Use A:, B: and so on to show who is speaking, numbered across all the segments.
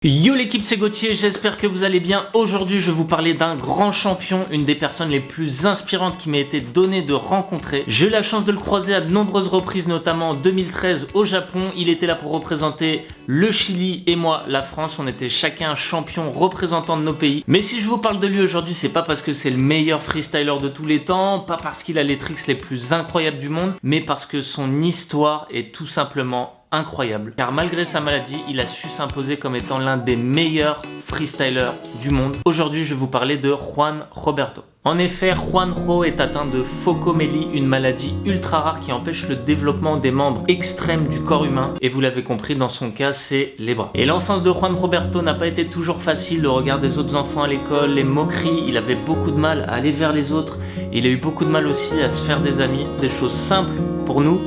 A: Yo l'équipe, c'est Gauthier, j'espère que vous allez bien. Aujourd'hui je vais vous parler d'un grand champion, une des personnes les plus inspirantes qui m'a été donnée de rencontrer. J'ai eu la chance de le croiser à de nombreuses reprises, notamment en 2013 au Japon. Il était là pour représenter le Chili et moi la France. On était chacun champion représentant de nos pays. Mais si je vous parle de lui aujourd'hui, c'est pas parce que c'est le meilleur freestyler de tous les temps, pas parce qu'il a les tricks les plus incroyables du monde, mais parce que son histoire est tout simplement incroyable, car malgré sa maladie, il a su s'imposer comme étant l'un des meilleurs freestylers du monde. Aujourd'hui, je vais vous parler de Juan Roberto. En effet, Juanjo est atteint de phocomélie, une maladie ultra rare qui empêche le développement des membres extrêmes du corps humain. Et vous l'avez compris, dans son cas, c'est les bras. Et l'enfance de Juan Roberto n'a pas été toujours facile. Le regard des autres enfants à l'école, les moqueries, il avait beaucoup de mal à aller vers les autres. Il a eu beaucoup de mal aussi à se faire des amis. Des choses simples pour nous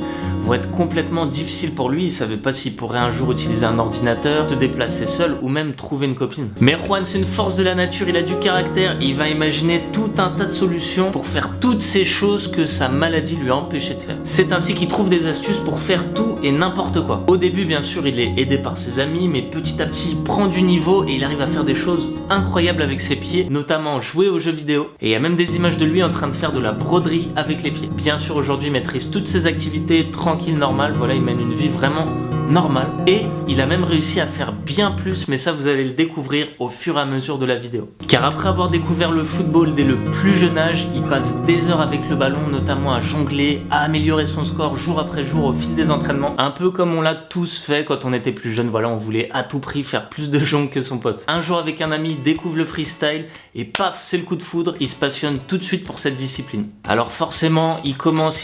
A: vont être complètement difficiles pour lui. Il savait pas s'il pourrait un jour utiliser un ordinateur, se déplacer seul ou même trouver une copine. Mais Juan, c'est une force de la nature, il a du caractère, il va imaginer tout un tas de solutions pour faire toutes ces choses que sa maladie lui a empêché de faire. C'est ainsi qu'il trouve des astuces pour faire tout et n'importe quoi. Au début, bien sûr, il est aidé par ses amis, mais petit à petit, il prend du niveau et il arrive à faire des choses incroyables avec ses pieds, notamment jouer aux jeux vidéo. Et il y a même des images de lui en train de faire de la broderie avec les pieds. Bien sûr, aujourd'hui, il maîtrise toutes ses activités tranquille, normale. Voilà, il mène une vie vraiment normale. Et il a même réussi à faire bien plus, mais ça, vous allez le découvrir au fur et à mesure de la vidéo. Car après avoir découvert le football dès le plus jeune âge, il passe des heures avec le ballon, notamment à jongler, à améliorer son score jour après jour au fil des entraînements. Un peu comme on l'a tous fait quand on était plus jeune. Voilà, on voulait à tout prix faire plus de jongles que son pote. Un jour, avec un ami, il découvre le freestyle et paf, c'est le coup de foudre. Il se passionne tout de suite pour cette discipline. Alors forcément, il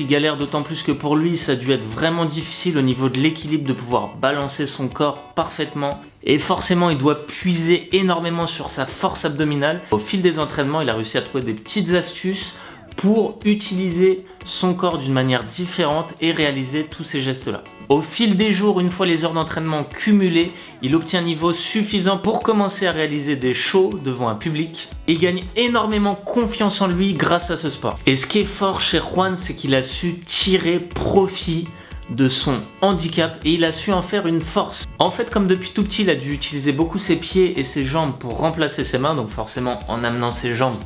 A: galère d'autant plus que pour lui, ça a dû être vraiment difficile au niveau de l'équilibre de pouvoir balancer son corps parfaitement. Et forcément, il doit puiser énormément sur sa force abdominale. Au fil des entraînements, il a réussi à trouver des petites astuces pour utiliser son corps d'une manière différente et réaliser tous ces gestes-là. Au fil des jours, une fois les heures d'entraînement cumulées, il obtient un niveau suffisant pour commencer à réaliser des shows devant un public et gagne énormément confiance en lui grâce à ce sport. Et ce qui est fort chez Juan, c'est qu'il a su tirer profit de son handicap et il a su en faire une force. En fait, comme depuis tout petit, il a dû utiliser beaucoup ses pieds et ses jambes pour remplacer ses mains, donc forcément en amenant ses jambes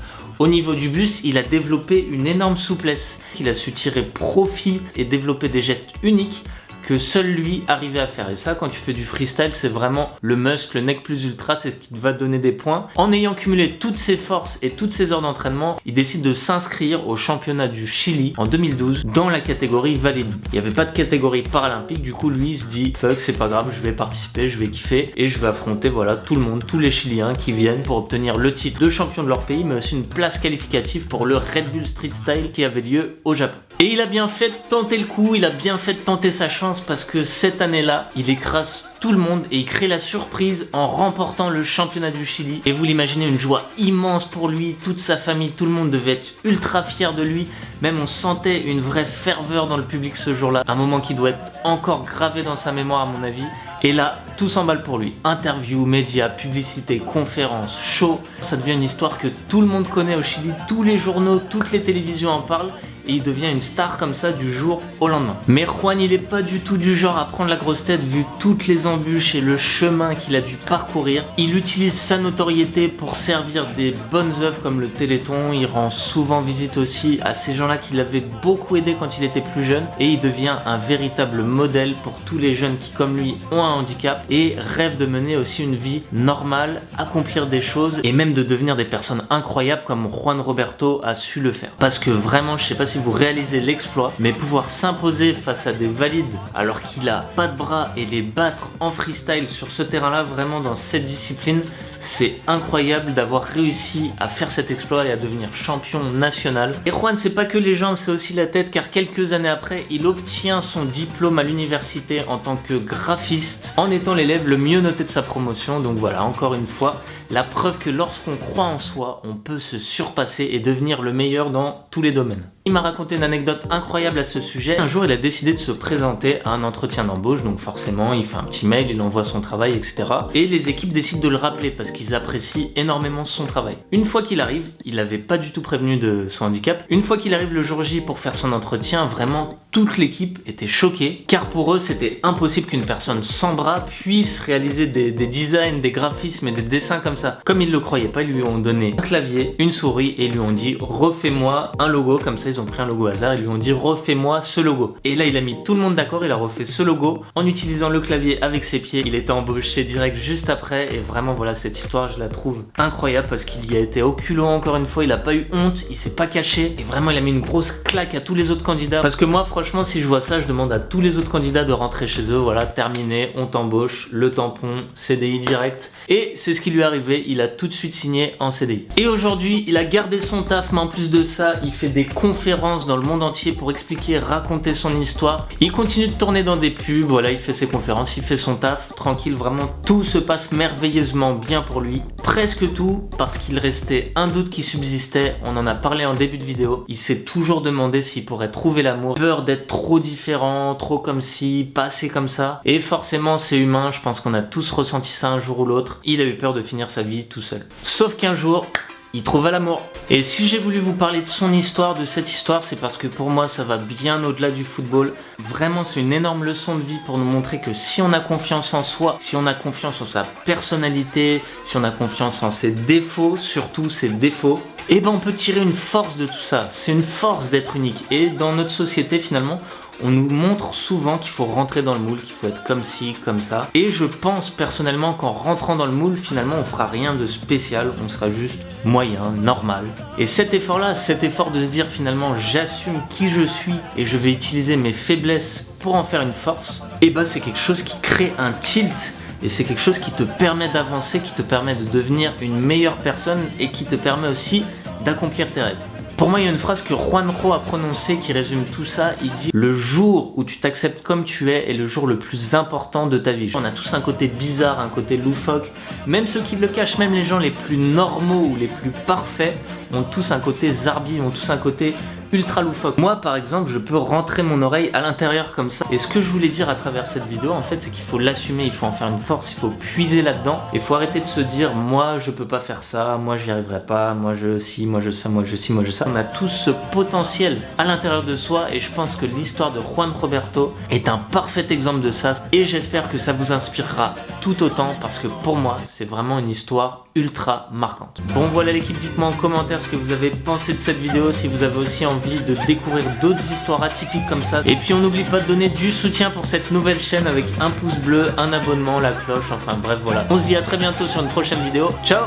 A: au niveau du buste, il a développé une énorme souplesse. Il a su tirer profit et développer des gestes uniques que seul lui arrivait à faire. Et ça, quand tu fais du freestyle, c'est vraiment le must, le nec plus ultra, c'est ce qui te va donner des points. En ayant cumulé toutes ses forces et toutes ses heures d'entraînement, il décide de s'inscrire au championnat du Chili en 2012 dans la catégorie valide. Il n'y avait pas de catégorie paralympique, du coup lui il se dit fuck, c'est pas grave, je vais participer, je vais kiffer et je vais affronter voilà tout le monde, tous les Chiliens qui viennent pour obtenir le titre de champion de leur pays, mais aussi une place qualificative pour le Red Bull Street Style qui avait lieu au Japon. Et il a bien fait de tenter le coup, il a bien fait de tenter sa chance parce que cette année-là, il écrase tout le monde et il crée la surprise en remportant le championnat du Chili. Et vous l'imaginez, une joie immense pour lui, toute sa famille, tout le monde devait être ultra fier de lui. Même on sentait une vraie ferveur dans le public ce jour-là, un moment qui doit être encore gravé dans sa mémoire à mon avis. Et là, tout s'emballe pour lui. Interviews, médias, publicités, conférences, shows. Ça devient une histoire que tout le monde connaît au Chili, tous les journaux, toutes les télévisions en parlent. Et il devient une star comme ça du jour au lendemain. Mais Juan, il est pas du tout du genre à prendre la grosse tête vu toutes les embûches et le chemin qu'il a dû parcourir. Il utilise sa notoriété pour servir des bonnes œuvres comme le Téléthon. Il rend souvent visite aussi à ces gens-là qui l'avaient beaucoup aidé quand il était plus jeune. Et il devient un véritable modèle pour tous les jeunes qui, comme lui, ont un handicap et rêvent de mener aussi une vie normale, accomplir des choses et même de devenir des personnes incroyables comme Juan Roberto a su le faire. Parce que vraiment, je sais pas si vous réalisez l'exploit, mais pouvoir s'imposer face à des valides alors qu'il a pas de bras et les battre en freestyle sur ce terrain-là, vraiment dans cette discipline, c'est incroyable d'avoir réussi à faire cet exploit et à devenir champion national. Et Juan, c'est pas que les jambes, c'est aussi la tête, car quelques années après, il obtient son diplôme à l'université en tant que graphiste, en étant l'élève le mieux noté de sa promotion. Donc voilà, encore une fois, la preuve que lorsqu'on croit en soi, on peut se surpasser et devenir le meilleur dans tous les domaines. Il m'a raconté une anecdote incroyable à ce sujet. Un jour, il a décidé de se présenter à un entretien d'embauche, donc forcément, il fait un petit mail, il envoie son travail, etc. Et les équipes décident de le rappeler parce qu'ils apprécient énormément son travail. Une fois qu'il arrive, il n'avait pas du tout prévenu de son handicap. Une fois qu'il arrive le jour J pour faire son entretien, vraiment toute l'équipe était choquée, car pour eux, c'était impossible qu'une personne sans bras puisse réaliser des designs, des graphismes et des dessins comme ça. Comme ils le croyaient pas, ils lui ont donné un clavier, une souris et ils lui ont dit refais-moi un logo. Comme ça, ils ont pris un logo hasard, ils lui ont dit refais-moi ce logo. Et là, il a mis tout le monde d'accord, il a refait ce logo en utilisant le clavier avec ses pieds. Il était embauché direct juste après et vraiment voilà, cette histoire, je la trouve incroyable parce qu'il y a été au culot encore une fois, il a pas eu honte, il s'est pas caché et vraiment il a mis une grosse claque à tous les autres candidats. Parce que moi, franchement, si je vois ça, je demande à tous les autres candidats de rentrer chez eux. Voilà, terminé, on t'embauche, le tampon, CDI direct. Et c'est ce qui lui est arrivé, il a tout de suite signé en CDI. Et aujourd'hui, il a gardé son taf, mais en plus de ça, il fait des conférences dans le monde entier pour expliquer, raconter son histoire. Il continue de tourner dans des pubs, voilà, il fait ses conférences, il fait son taf, tranquille, vraiment tout se passe merveilleusement bien pour lui. Presque tout, parce qu'il restait un doute qui subsistait, on en a parlé en début de vidéo. Il s'est toujours demandé s'il pourrait trouver l'amour, peur d'être trop différent, trop comme ci, pas assez comme ça. Et forcément, c'est humain, je pense qu'on a tous ressenti ça un jour ou l'autre. Il a eu peur de finir sa vie tout seul. Sauf qu'un jour, il trouva l'amour. Et si j'ai voulu vous parler de son histoire, de cette histoire, c'est parce que pour moi ça va bien au-delà du football. Vraiment, c'est une énorme leçon de vie pour nous montrer que si on a confiance en soi, si on a confiance en sa personnalité, si on a confiance en ses défauts, surtout ses défauts, et ben on peut tirer une force de tout ça. C'est une force d'être unique. Et dans notre société finalement, on nous montre souvent qu'il faut rentrer dans le moule, qu'il faut être comme ci, comme ça. Et je pense personnellement qu'en rentrant dans le moule, finalement, on fera rien de spécial. On sera juste moyen, normal. Et cet effort-là, cet effort de se dire finalement, j'assume qui je suis et je vais utiliser mes faiblesses pour en faire une force, et bah c'est quelque chose qui crée un tilt. Et c'est quelque chose qui te permet d'avancer, qui te permet de devenir une meilleure personne et qui te permet aussi d'accomplir tes rêves. Pour moi, il y a une phrase que Juanjo a prononcée qui résume tout ça. Il dit: le jour où tu t'acceptes comme tu es est le jour le plus important de ta vie. On a tous un côté bizarre, un côté loufoque. Même ceux qui le cachent, même les gens les plus normaux ou les plus parfaits, ont tous un côté zarbi, ont tous un côté ultra loufoque. Moi par exemple, je peux rentrer mon oreille à l'intérieur comme ça. Et ce que je voulais dire à travers cette vidéo en fait, c'est qu'il faut l'assumer, il faut en faire une force, il faut puiser là-dedans. Il faut arrêter de se dire moi je peux pas faire ça, moi j'y arriverai pas, moi je si, moi je ça, moi je si, moi je ça. On a tous ce potentiel à l'intérieur de soi et je pense que l'histoire de Juan Roberto est un parfait exemple de ça. Et j'espère que ça vous inspirera tout autant parce que pour moi c'est vraiment une histoire ultra marquante. Bon voilà l'équipe, dites-moi en commentaire ce que vous avez pensé de cette vidéo, si vous avez aussi envie de découvrir d'autres histoires atypiques comme ça. Et puis on n'oublie pas de donner du soutien pour cette nouvelle chaîne avec un pouce bleu, un abonnement, la cloche, enfin bref voilà. On se dit à très bientôt sur une prochaine vidéo. Ciao!